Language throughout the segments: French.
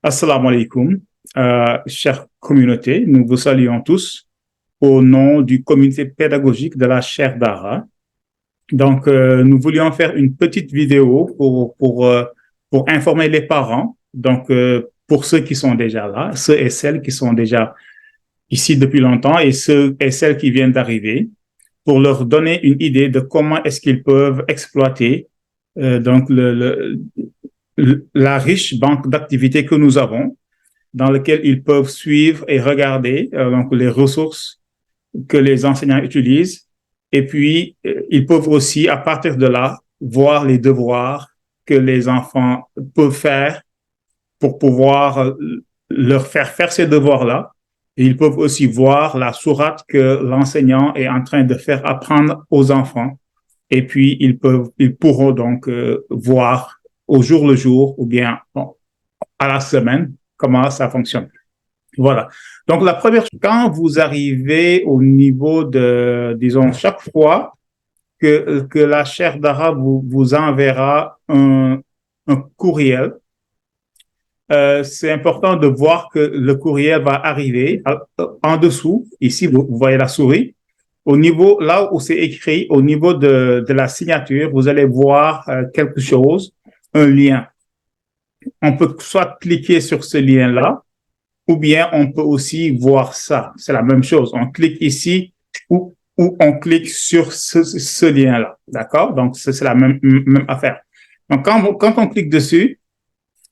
Assalamu alaikum, chère communauté, nous vous saluons tous au nom du comité pédagogique de la chaire d'Ara. Donc, nous voulions faire une petite vidéo pour informer les parents, donc pour ceux qui sont déjà là, ceux et celles qui sont déjà ici depuis longtemps et ceux et celles qui viennent d'arriver, pour leur donner une idée de comment est-ce qu'ils peuvent exploiter donc la riche banque d'activités que nous avons dans lequel ils peuvent suivre et regarder donc les ressources que les enseignants utilisent. Et puis, ils peuvent aussi, à partir de là, voir les devoirs que les enfants peuvent faire pour pouvoir leur faire faire ces devoirs-là. Et ils peuvent aussi voir la sourate que l'enseignant est en train de faire apprendre aux enfants. Et puis, ils pourront donc voir au jour le jour ou bien à la semaine comment ça fonctionne. Voilà. Donc, la première, quand vous arrivez au niveau de, disons, chaque fois que la chaire d'Ara vous enverra un courriel, c'est important de voir que le courriel va arriver en dessous. Ici, vous voyez la souris. Au niveau, là où c'est écrit, au niveau de la signature, vous allez voir quelque chose, un lien. On peut soit cliquer sur ce lien-là, ou bien on peut aussi voir ça. C'est la même chose. On clique ici ou on clique sur ce lien-là. D'accord? Donc, c'est la même affaire. Donc, quand on clique dessus,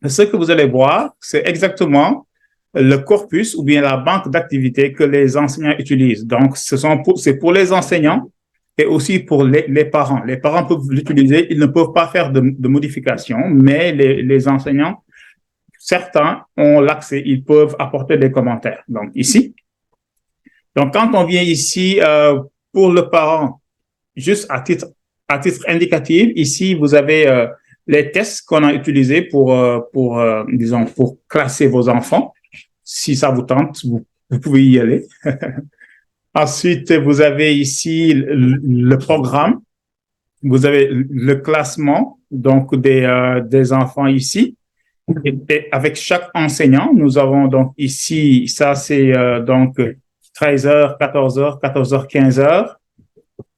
ce que vous allez voir, c'est exactement le corpus ou bien la banque d'activités que les enseignants utilisent. Donc, c'est pour les enseignants et aussi pour les parents. Les parents peuvent l'utiliser, ils ne peuvent pas faire de modifications, mais les enseignants, certains ont l'accès, ils peuvent apporter des commentaires. Donc, ici. Donc, quand on vient ici, pour le parent, juste à titre indicatif, ici, vous avez les tests qu'on a utilisés disons, pour classer vos enfants. Si ça vous tente, vous pouvez y aller. Ensuite, vous avez ici le programme. Vous avez le classement donc des enfants ici. Et avec chaque enseignant, nous avons donc ici, ça c'est donc 13h, 14h, 14h, 15h.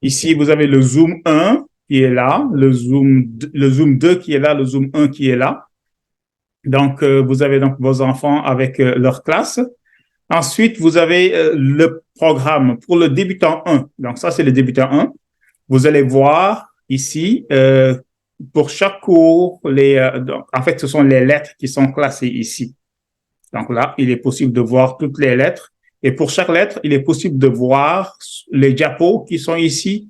Ici, vous avez le Zoom 1 qui est là, le Zoom 2 qui est là, le Zoom 1 qui est là. Donc, vous avez donc vos enfants avec leur classe. Ensuite, vous avez le programme pour le débutant 1. Donc, ça, c'est le débutant 1. Vous allez voir ici, pour chaque cours, donc, en fait, ce sont les lettres qui sont classées ici. Donc là, il est possible de voir toutes les lettres. Et pour chaque lettre, il est possible de voir les diapos qui sont ici,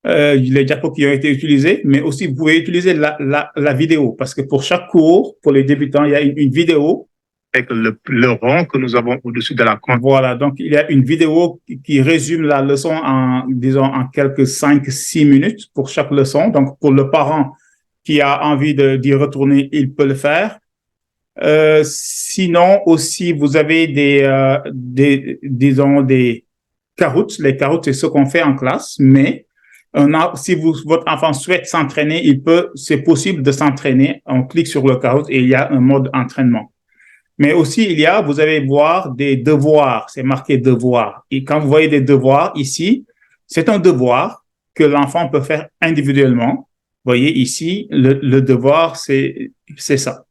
les diapos qui ont été utilisés, mais aussi vous pouvez utiliser la vidéo parce que pour chaque cours, pour les débutants, il y a une vidéo avec le rond que nous avons au-dessus de la compte. Voilà, donc il y a une vidéo qui résume la leçon en, disons, en quelques 5-6 minutes pour chaque leçon. Donc pour le parent qui a envie d'y retourner, il peut le faire. Sinon aussi, vous avez disons, des caroutes. Les caroutes, c'est ce qu'on fait en classe, mais si votre enfant souhaite s'entraîner, c'est possible de s'entraîner. On clique sur le caroute et il y a un mode entraînement. Mais aussi, vous allez voir des devoirs. C'est marqué devoirs. Et quand vous voyez des devoirs ici, c'est un devoir que l'enfant peut faire individuellement. Vous voyez ici, le devoir, c'est ça.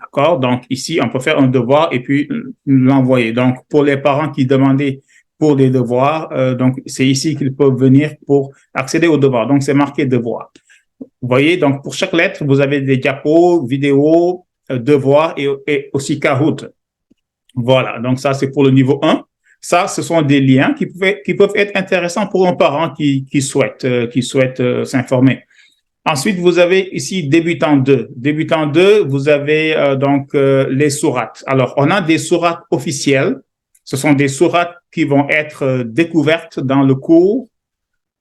D'accord? Donc, ici, on peut faire un devoir et puis l'envoyer. Donc, pour les parents qui demandaient pour des devoirs, donc, c'est ici qu'ils peuvent venir pour accéder aux devoirs. Donc, c'est marqué devoir. Vous voyez, donc, pour chaque lettre, vous avez des diapos, vidéos, devoirs et aussi Kahoot. Voilà. Donc, ça, c'est pour le niveau 1. Ça, ce sont des liens qui peuvent être intéressants pour un parent qui souhaite s'informer. Ensuite, vous avez ici débutant 2. Débutant 2, vous avez donc les sourates. Alors, on a des sourates officielles. Ce sont des sourates qui vont être découvertes dans le cours,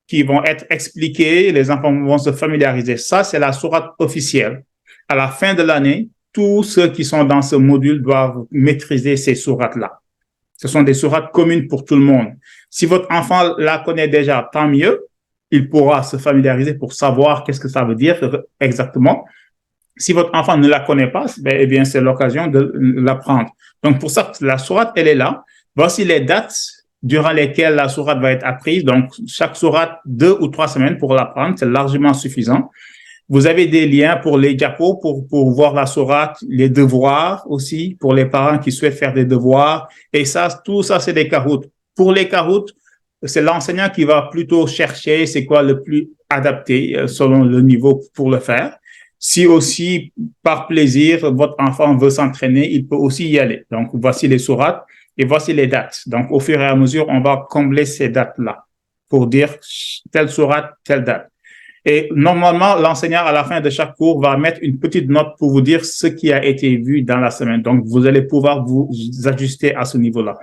qui vont être expliquées. Les enfants vont se familiariser. Ça, c'est la sourate officielle. À la fin de l'année, tous ceux qui sont dans ce module doivent maîtriser ces sourates-là. Ce sont des sourates communes pour tout le monde. Si votre enfant la connaît déjà, tant mieux. Il pourra se familiariser pour savoir qu'est-ce que ça veut dire exactement. Si votre enfant ne la connaît pas, eh bien, c'est l'occasion de l'apprendre. Donc, pour ça, la sourate, elle est là. Voici les dates durant lesquelles la sourate va être apprise. Donc, chaque sourate, 2 ou 3 semaines pour l'apprendre, c'est largement suffisant. Vous avez des liens pour les diapos, pour voir la sourate, les devoirs aussi, pour les parents qui souhaitent faire des devoirs. Et ça, tout ça, c'est des caroutes. Pour les caroutes, c'est l'enseignant qui va plutôt chercher c'est quoi le plus adapté selon le niveau pour le faire. Si aussi, par plaisir, votre enfant veut s'entraîner, il peut aussi y aller. Donc, voici les sourates et voici les dates. Donc, au fur et à mesure, on va combler ces dates-là pour dire telle sourate, telle date. Et normalement, l'enseignant, à la fin de chaque cours, va mettre une petite note pour vous dire ce qui a été vu dans la semaine. Donc, vous allez pouvoir vous ajuster à ce niveau-là.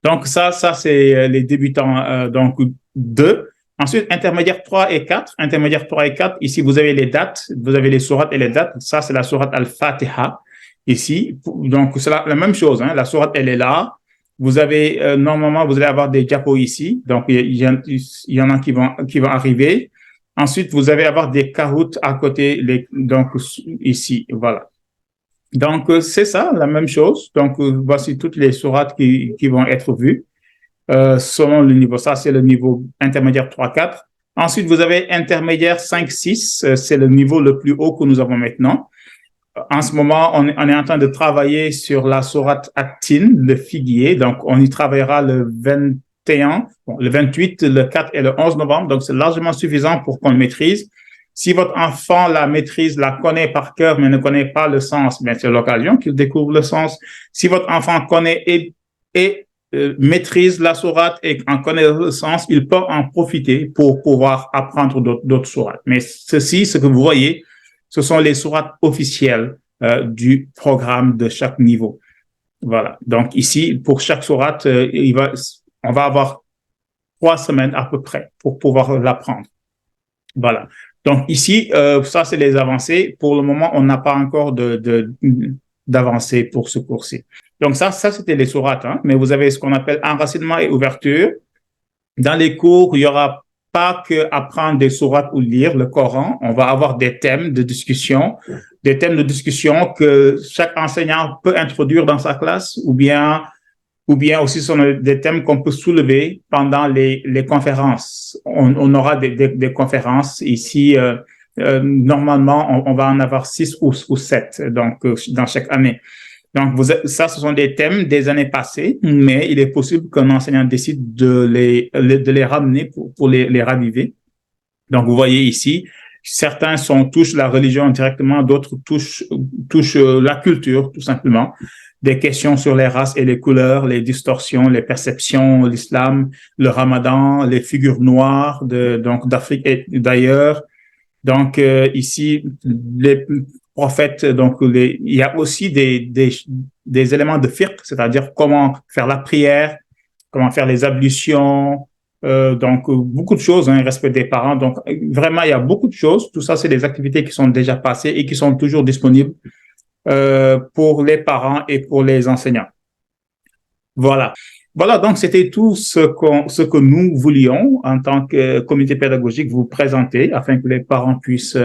Donc, ça c'est les débutants, donc 2. Ensuite, intermédiaire 3 et 4. Intermédiaire 3 et 4, ici, vous avez les dates, vous avez les sourates et les dates. Ça, c'est la sourate Al-Fatiha. Ici, donc, c'est la même chose. Hein. La sourate, elle est là. Vous avez, normalement, vous allez avoir des diapos ici. Donc, il y en a qui vont arriver. Ensuite, vous allez avoir des caroutes à côté, donc ici, voilà. Donc, c'est ça, la même chose. Donc, voici toutes les sourates qui vont être vues selon le niveau. Ça, c'est le niveau intermédiaire 3-4. Ensuite, vous avez intermédiaire 5-6. C'est le niveau le plus haut que nous avons maintenant. En ce moment, on est en train de travailler sur la sourate At-Tin, le figuier. Donc, on y travaillera le 21, le 28, le 4 et le 11 novembre. Donc, c'est largement suffisant pour qu'on le maîtrise. Si votre enfant la maîtrise, la connaît par cœur, mais ne connaît pas le sens, bien c'est l'occasion qu'il découvre le sens. Si votre enfant connaît et maîtrise la sourate et en connaît le sens, il peut en profiter pour pouvoir apprendre d'autres sourates. Mais ceci, ce que vous voyez, ce sont les sourates officielles du programme de chaque niveau. Voilà. Donc ici, pour chaque sourate, on va avoir 3 semaines à peu près pour pouvoir l'apprendre. Voilà. Donc ici, ça c'est les avancées. Pour le moment, on n'a pas encore d'avancées pour ce cours-ci. Donc ça c'était les sourates, hein, mais vous avez ce qu'on appelle enracinement et ouverture. Dans les cours, il y aura pas que apprendre des sourates ou lire le Coran. On va avoir des thèmes de discussion que chaque enseignant peut introduire dans sa classe, ou bien aussi sont des thèmes qu'on peut soulever pendant les conférences. On aura des conférences ici. Normalement, on va en avoir 6 ou 7 donc dans chaque année. Donc, ça, ce sont des thèmes des années passées, mais il est possible qu'un enseignant décide de les ramener pour les raviver. Donc, vous voyez ici, certains touchent la religion directement, d'autres touchent la culture, tout simplement. Des questions sur les races et les couleurs, les distorsions, les perceptions, l'islam, le ramadan, les figures noires d'Afrique et d'ailleurs. Donc, ici, les prophètes, donc il y a aussi des éléments de fiqh, c'est-à-dire comment faire la prière, comment faire les ablutions, donc beaucoup de choses, hein, respect des parents. Donc, vraiment, il y a beaucoup de choses. Tout ça, c'est des activités qui sont déjà passées et qui sont toujours disponibles pour les parents et pour les enseignants. Voilà. Voilà, donc c'était tout ce que nous voulions en tant que comité pédagogique vous présenter afin que les parents puissent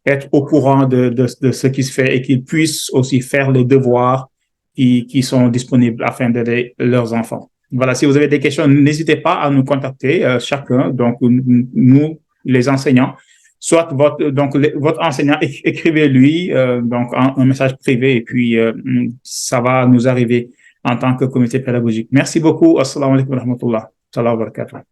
être au courant de ce qui se fait et qu'ils puissent aussi faire les devoirs qui sont disponibles afin d'aider leurs enfants. Voilà, si vous avez des questions, n'hésitez pas à nous contacter chacun, donc nous, les enseignants, soit votre enseignant, écrivez-lui donc un message privé et puis ça va nous arriver en tant que comité pédagogique. Merci beaucoup. Assalamu alaikum wa rahmatullah.